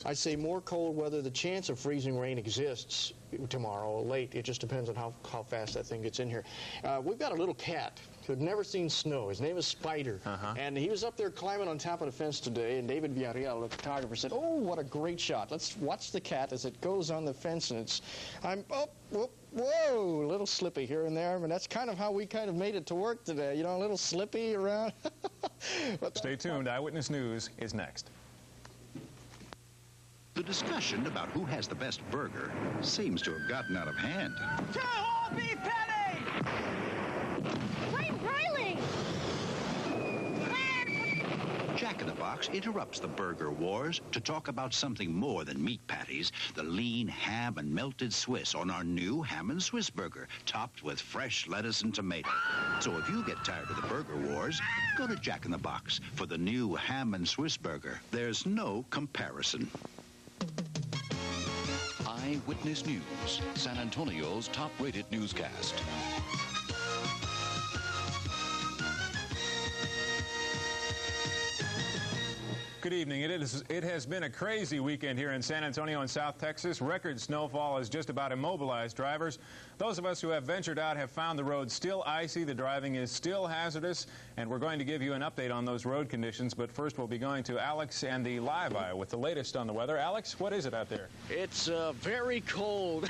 I'd say more cold weather. The chance of freezing rain exists tomorrow late. It just depends on how fast that thing gets in here. We've got a little cat who had never seen snow. His name is Spider. And he was up there climbing on top of the fence today, and David Villarreal, the photographer, said, "Oh, what a great shot. Let's watch the cat as it goes on the fence." And whoa, a little slippy here and there. I mean, that's kind of how we kind of made it to work today, you know, a little slippy around. Stay tuned. Eyewitness News is next. The discussion about who has the best burger seems to have gotten out of hand. Two-whole beef patty! I'm broiling! Jack in the Box interrupts the burger wars to talk about something more than meat patties, the lean ham and melted Swiss on our new ham and Swiss burger, topped with fresh lettuce and tomato. So if you get tired of the burger wars, go to Jack in the Box for the new ham and Swiss burger. There's no comparison. Eyewitness News, San Antonio's top-rated newscast. Good evening. It has been a crazy weekend here in San Antonio and South Texas. Record snowfall has just about immobilized drivers. Those of us who have ventured out have found the road still icy, the driving is still hazardous, and we're going to give you an update on those road conditions. But first we'll be going to Alex and the Live Eye with the latest on the weather. Alex, what is it out there? It's very cold.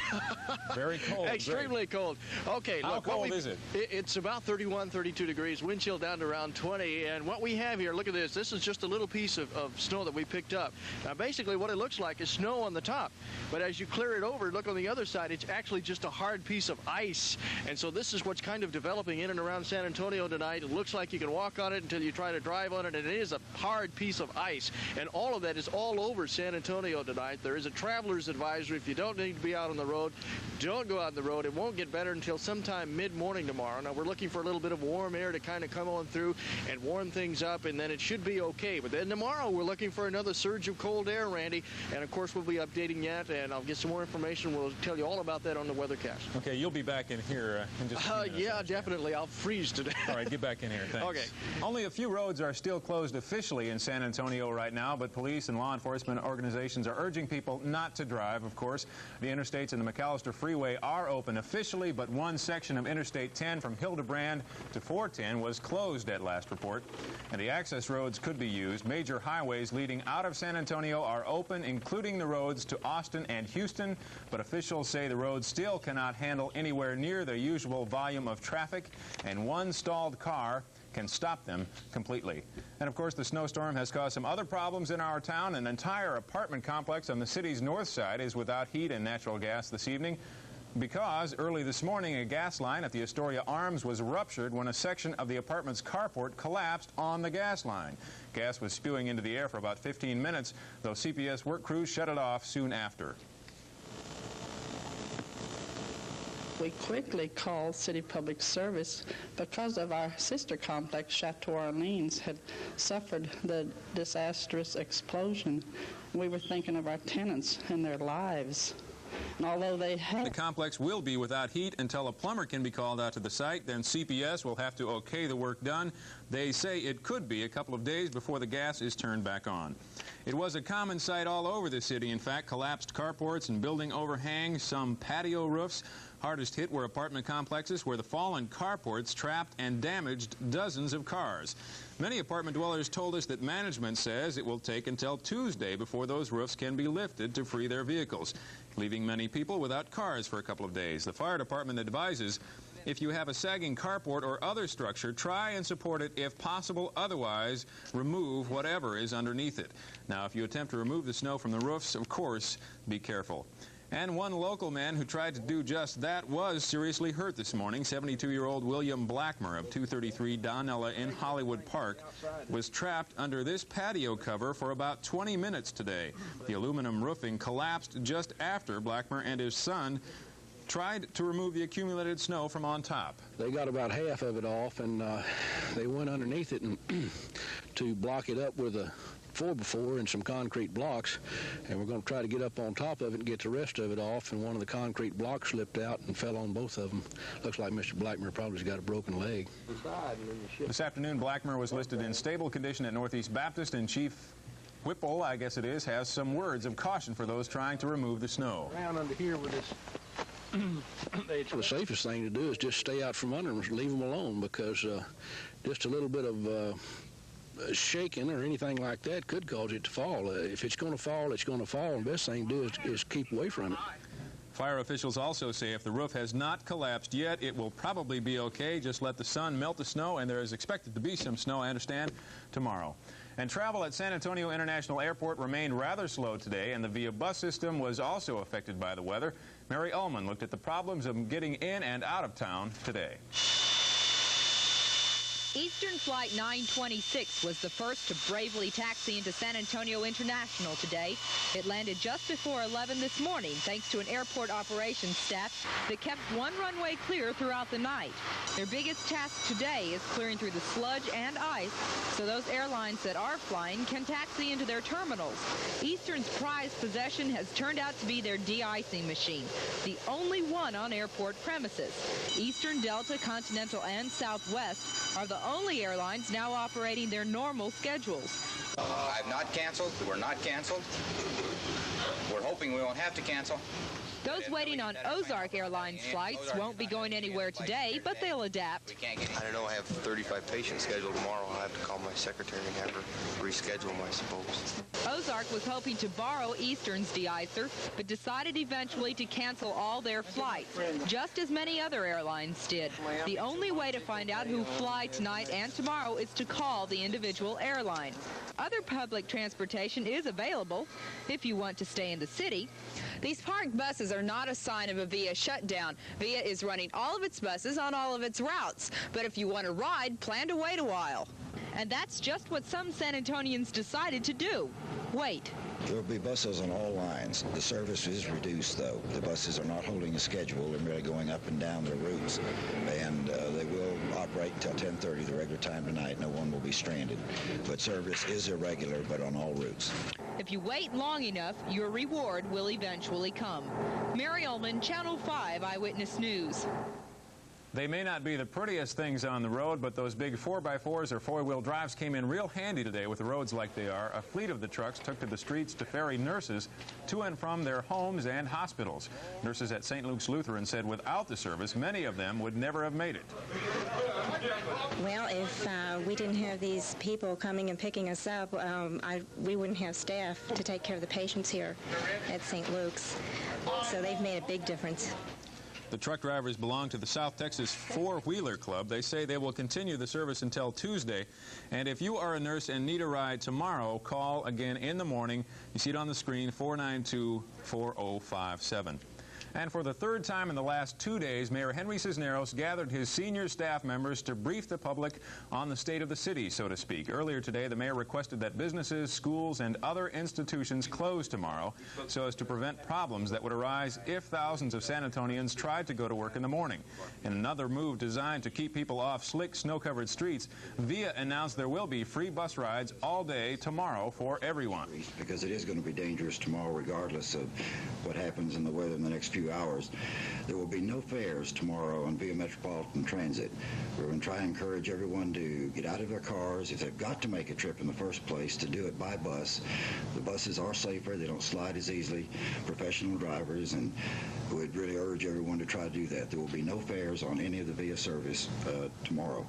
Very cold. Extremely cold. Okay, how look, cold is it? It's about 31, 32 degrees, wind chill down to around 20, and what we have here, look at this. This is just a little piece of snow that we picked up. Now, basically what it looks like is snow on the top, but as you clear it over, look on the other side, it's actually just a hard piece of ice. And so this is what's kind of developing in and around San Antonio tonight. It looks like you can walk on it until you try to drive on it, and it is a hard piece of ice. And all of that is all over San Antonio tonight. There is a traveler's advisory. If you don't need to be out on the road, don't go out on the road. It won't get better until sometime mid-morning tomorrow. Now, we're looking for a little bit of warm air to kind of come on through and warm things up, and then it should be okay. But then tomorrow, we're looking for another surge of cold air, Randy, and of course we'll be updating that, and I'll get some more information. We'll tell you all about that on the weathercast. Okay, you'll be back in here in just a few minutes. Yeah, definitely. I'll freeze today. All right, get back in here. Thanks. Okay. Only a few roads are still closed officially in San Antonio right now, but police and law enforcement organizations are urging people not to drive, of course. The interstates and the McAllister Freeway are open officially, but one section of Interstate 10 from Hildebrand to 410 was closed at last report, and the access roads could be used. Major highways leading out of San Antonio are open, including the roads to Austin and Houston, but officials say the roads still cannot handle anywhere near the usual volume of traffic, and one stalled car can stop them completely. And of course, the snowstorm has caused some other problems in our town. An entire apartment complex on the city's north side is without heat and natural gas this evening, because early this morning a gas line at the Astoria Arms was ruptured when a section of the apartment's carport collapsed on the gas line. Gas was spewing into the air for about 15 minutes, though CPS work crews shut it off soon after. We quickly called City Public Service because of our sister complex, Chateau Orleans, had suffered the disastrous explosion. We were thinking of our tenants and their lives. And although they have... The complex will be without heat until a plumber can be called out to the site. Then CPS will have to okay the work done. They say it could be a couple of days before the gas is turned back on. It was a common sight all over the city. In fact, collapsed carports and building overhangs, some patio roofs. Hardest hit were apartment complexes where the fallen carports trapped and damaged dozens of cars. Many apartment dwellers told us that management says it will take until Tuesday before those roofs can be lifted to free their vehicles, leaving many people without cars for a couple of days. The fire department advises if you have a sagging carport or other structure, try and support it if possible. Otherwise, remove whatever is underneath it. Now, if you attempt to remove the snow from the roofs, of course, be careful. And one local man who tried to do just that was seriously hurt this morning. 72-year-old William Blackmer of 233 Donella in Hollywood Park was trapped under this patio cover for about 20 minutes today. The aluminum roofing collapsed just after Blackmer and his son tried to remove the accumulated snow from on top. They got about half of it off, and they went underneath it and to block it up with a 4x4 and some concrete blocks, and we're going to try to get up on top of it and get the rest of it off, and one of the concrete blocks slipped out and fell on both of them. Looks like Mr. Blackmer probably's got a broken leg. This afternoon, Blackmer was listed in stable condition at Northeast Baptist, and Chief Whipple, I guess it is, has some words of caution for those trying to remove the snow. Around under here with this. The safest thing to do is just stay out from under them and leave them alone, because just a little bit of shaking or anything like that could cause it to fall. If it's going to fall, it's going to fall, and the best thing to do is keep away from it. Fire officials also say if the roof has not collapsed yet, it will probably be okay. Just let the sun melt the snow, and there is expected to be some snow, I understand, tomorrow. And travel at San Antonio International Airport remained rather slow today, and the VIA bus system was also affected by the weather. Mary Ullman looked at the problems of getting in and out of town today. Eastern Flight 926 was the first to bravely taxi into San Antonio International today. It landed just before 11 this morning, thanks to an airport operations staff that kept one runway clear throughout the night. Their biggest task today is clearing through the sludge and ice so those airlines that are flying can taxi into their terminals. Eastern's prized possession has turned out to be their de-icing machine, the only one on airport premises. Eastern, Delta, Continental, and Southwest are the only airlines now operating their normal schedules. I've not canceled. We're not canceled. We're hoping we won't have to cancel. Those waiting on Ozark Airlines flights won't be going anywhere today, but they'll adapt. I don't know. I have 35 patients scheduled tomorrow. I'll have to call my secretary and have her reschedule them, I suppose. Ozark was hoping to borrow Eastern's de-icer, but decided eventually to cancel all their flights, just as many other airlines did. The only way to find out who fly tonight and tomorrow is to call the individual airline. Other public transportation is available if you want to stay in the city. These parked buses are not a sign of a VIA shutdown. VIA is running all of its buses on all of its routes. But if you want to ride, plan to wait a while. And that's just what some San Antonians decided to do. Wait. There will be buses on all lines. The service is reduced, though. The buses are not holding a schedule and really going up and down their routes. And they will operate until 10:30, the regular time tonight. No one will be stranded. But service is irregular, but on all routes. If you wait long enough, your reward will eventually come. Mary Ullman, Channel 5 Eyewitness News. They may not be the prettiest things on the road, but those big 4x4s or four-wheel drives came in real handy today with the roads like they are. A fleet of the trucks took to the streets to ferry nurses to and from their homes and hospitals. Nurses at St. Luke's Lutheran said without the service, many of them would never have made it. Well, if we didn't have these people coming and picking us up, we wouldn't have staff to take care of the patients here at St. Luke's. So they've made a big difference. The truck drivers belong to the South Texas Four-Wheeler Club. They say they will continue the service until Tuesday. And if you are a nurse and need a ride tomorrow, call again in the morning. You see it on the screen, 492-4057. And for the third time in the last 2 days, Mayor Henry Cisneros gathered his senior staff members to brief the public on the state of the city, so to speak. Earlier today, the mayor requested that businesses, schools, and other institutions close tomorrow so as to prevent problems that would arise if thousands of San Antonians tried to go to work in the morning. In another move designed to keep people off slick, snow-covered streets, VIA announced there will be free bus rides all day tomorrow for everyone. Because it is going to be dangerous tomorrow regardless of what happens in the weather in the next few hours. There will be no fares tomorrow on VIA Metropolitan Transit. We're going to try and encourage everyone to get out of their cars. If they've got to make a trip in the first place, to do it by bus. The buses are safer. They don't slide as easily. Professional drivers, and we'd really urge everyone to try to do that. There will be no fares on any of the VIA service tomorrow.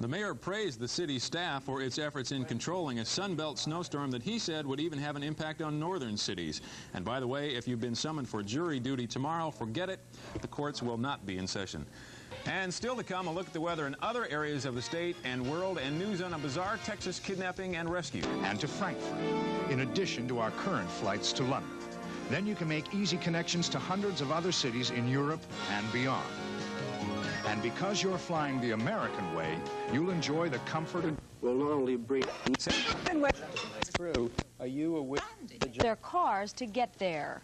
The mayor praised the city staff for its efforts in controlling a Sunbelt snowstorm that he said would even have an impact on northern cities. And by the way, if you've been summoned for jury duty tomorrow, forget it. The courts will not be in session. And still to come, a look at the weather in other areas of the state and world, and news on a bizarre Texas kidnapping and rescue. And to Frankfurt, in addition to our current flights to London. Then you can make easy connections to hundreds of other cities in Europe and beyond. And because you're flying the American way, you'll enjoy the comfort and... Will not only bring... Through. Are you aware... Their cars to get there.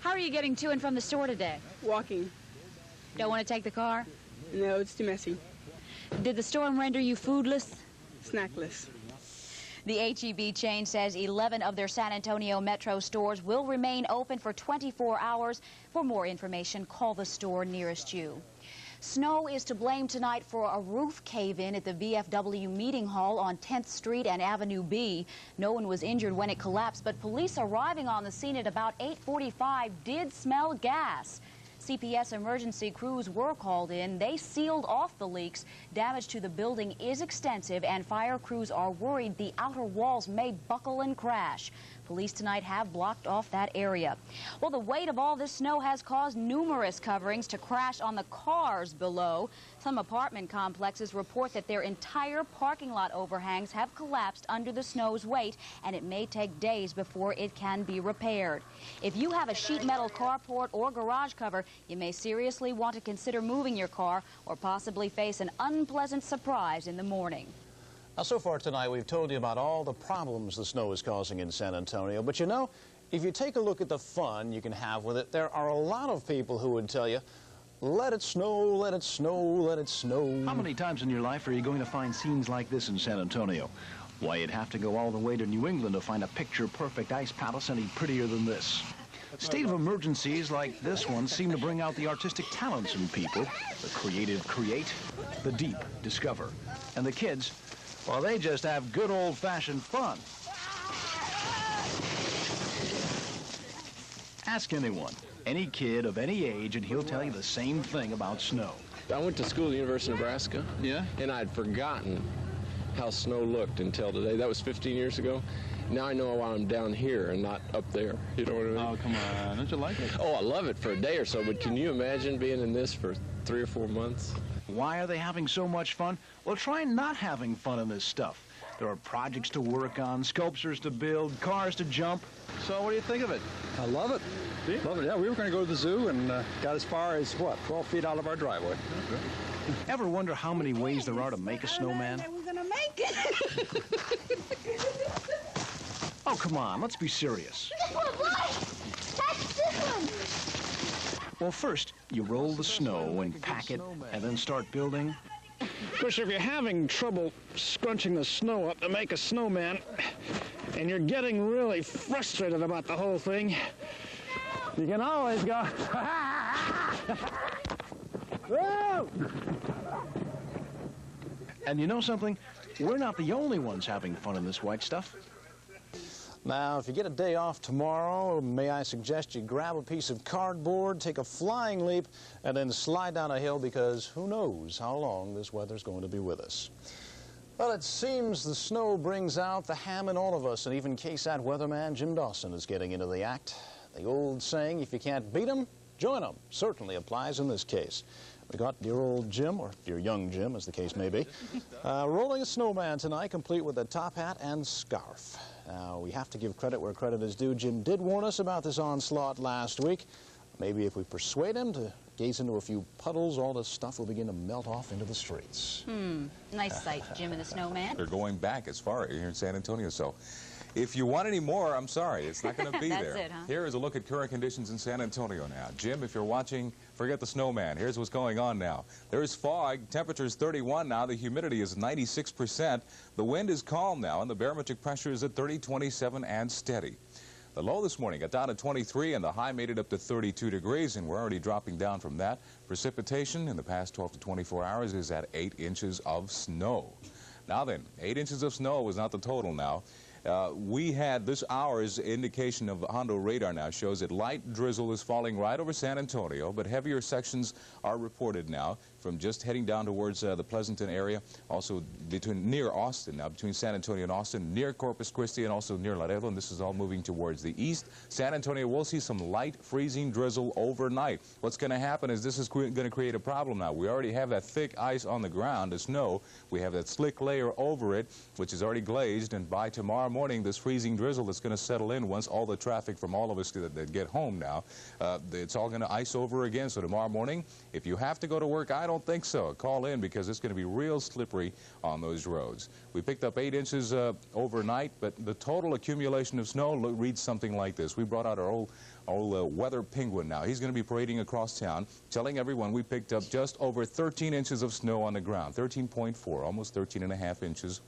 How are you getting to and from the store today? Walking. Don't want to take the car? No, it's too messy. Did the storm render you foodless? Snackless. The H-E-B chain says 11 of their San Antonio Metro stores will remain open for 24 hours. For more information, call the store nearest you. Snow is to blame tonight for a roof cave-in at the VFW meeting hall on 10th Street and Avenue B. No one was injured when it collapsed, but police arriving on the scene at about 8:45 did smell gas. CPS emergency crews were called in. They sealed off the leaks. Damage to the building is extensive, and fire crews are worried the outer walls may buckle and crash. Police tonight have blocked off that area. Well, the weight of all this snow has caused numerous coverings to crash on the cars below. Some apartment complexes report that their entire parking lot overhangs have collapsed under the snow's weight, and it may take days before it can be repaired. If you have a sheet metal carport or garage cover, you may seriously want to consider moving your car or possibly face an unpleasant surprise in the morning. Now, so far tonight, we've told you about all the problems the snow is causing in San Antonio. But you know, if you take a look at the fun you can have with it, there are a lot of people who would tell you, let it snow, let it snow, let it snow. How many times in your life are you going to find scenes like this in San Antonio? Why, you'd have to go all the way to New England to find a picture-perfect ice palace any prettier than this. State of emergencies like this one seem to bring out the artistic talents in people. The creative create, the deep discover, and the kids, well, they just have good old-fashioned fun. Ask anyone, any kid of any age, and he'll tell you the same thing about snow. I went to school at the University of Nebraska. Yeah? And I'd forgotten how snow looked until today. That was 15 years ago. Now I know why I'm down here and not up there. You know what I mean? Oh, come on. Don't you like it? Oh, I love it for a day or so, but can you imagine being in this for 3 or 4 months? Why are they having so much fun? Well, try not having fun in this stuff. There are projects to work on, sculptures to build, cars to jump. So what do you think of it? I love it. See? Love it. Yeah, we were going to go to the zoo and got as far as, what, 12 feet out of our driveway. Okay. Ever wonder how many ways there are to make a snowman? We're going to make it. Oh, come on. Let's be serious. This one, boy. That's this one. Well, first, you roll the snow and pack it, and then start building. Of course, if you're having trouble scrunching the snow up to make a snowman, and you're getting really frustrated about the whole thing, you can always go, whoa! And you know something? We're not the only ones having fun in this white stuff. Now, if you get a day off tomorrow, may I suggest you grab a piece of cardboard, take a flying leap, and then slide down a hill, because who knows how long this weather's going to be with us. Well, it seems the snow brings out the ham in all of us, and even KSAT weatherman Jim Dawson is getting into the act. The old saying, if you can't beat 'em, join 'em, certainly applies in this case. We got dear old Jim, or dear young Jim, as the case may be, rolling a snowman tonight, complete with a top hat and scarf. Now, we have to give credit where credit is due. Jim did warn us about this onslaught last week. Maybe if we persuade him to gaze into a few puddles, all this stuff will begin to melt off into the streets. Nice sight, Jim and the snowman. They're going back as far here in San Antonio, so if you want any more, I'm sorry, it's not going to be That's there. it, huh? Here is a look at current conditions in San Antonio now. Jim, if you're watching, forget the snowman. Here's what's going on now. There's fog. Temperature's 31 now. The humidity is 96%. The wind is calm now, and the barometric pressure is at 30.27 and steady. The low this morning got down to 23, and the high made it up to 32 degrees, and we're already dropping down from that. Precipitation in the past 12 to 24 hours is at 8 inches of snow. Now then, 8 inches of snow was not the total now. We had this hour's indication of Hondo radar now shows that light drizzle is falling right over San Antonio, but heavier sections are reported now from just heading down towards the Pleasanton area, also near Austin now, between San Antonio and Austin, near Corpus Christi, and also near Laredo, and this is all moving towards the east. San Antonio will see some light freezing drizzle overnight. What's going to happen is this is going to create a problem now. We already have that thick ice on the ground, the snow. We have that slick layer over it, which is already glazed, and by tomorrow morning, this freezing drizzle that's going to settle in once all the traffic from all of us that get home now, it's all going to ice over again. So tomorrow morning, if you have to go to work, I don't think so. Call in, because it's going to be real slippery on those roads. We picked up 8 inches overnight, but the total accumulation of snow reads something like this. We brought out our old weather penguin now. He's going to be parading across town, telling everyone we picked up just over 13 inches of snow on the ground, 13.4, almost 13.5 inches.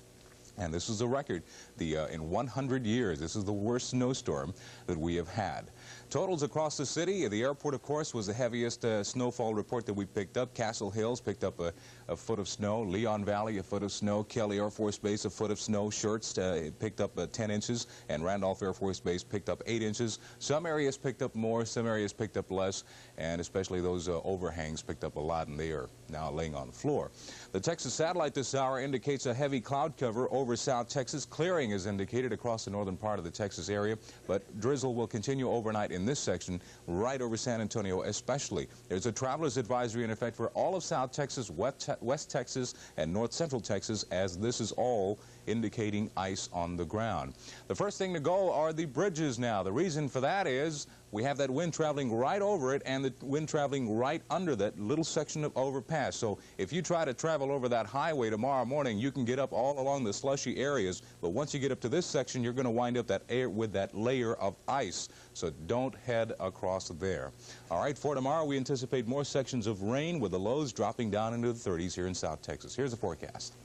And this is a record. In 100 years, this is the worst snowstorm that we have had. Totals across the city. The airport, of course, was the heaviest snowfall report that we picked up. Castle Hills picked up a foot of snow. Leon Valley, a foot of snow. Kelly Air Force Base, a foot of snow. Schertz picked up 10 inches. And Randolph Air Force Base picked up 8 inches. Some areas picked up more. Some areas picked up less. And especially those overhangs picked up a lot, and they are now laying on the floor. The Texas satellite this hour indicates a heavy cloud cover over South Texas. Clearing is indicated across the northern part of the Texas area, but drizzle will continue overnight in this section right over San Antonio especially. There's a traveler's advisory in effect for all of South Texas, West Texas, and North Central Texas, as this is all indicating ice on the ground. The first thing to go are the bridges now. The reason for that is we have that wind traveling right over it and the wind traveling right under that little section of overpass. So if you try to travel over that highway tomorrow morning, you can get up all along the slushy areas, but once you get up to this section, you're going to wind up with that layer of ice. So don't head across there. All right, for tomorrow, we anticipate more sections of rain with the lows dropping down into the 30s here in South Texas. Here's the forecast.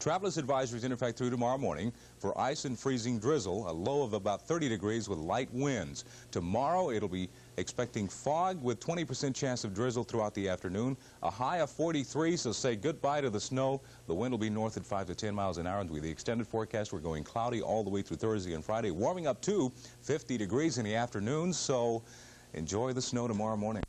Travelers advisories in effect through tomorrow morning for ice and freezing drizzle, a low of about 30 degrees with light winds. Tomorrow, it'll be expecting fog with 20% chance of drizzle throughout the afternoon, a high of 43, so say goodbye to the snow. The wind will be north at 5 to 10 miles an hour. And with the extended forecast, we're going cloudy all the way through Thursday and Friday, warming up to 50 degrees in the afternoon, so enjoy the snow tomorrow morning.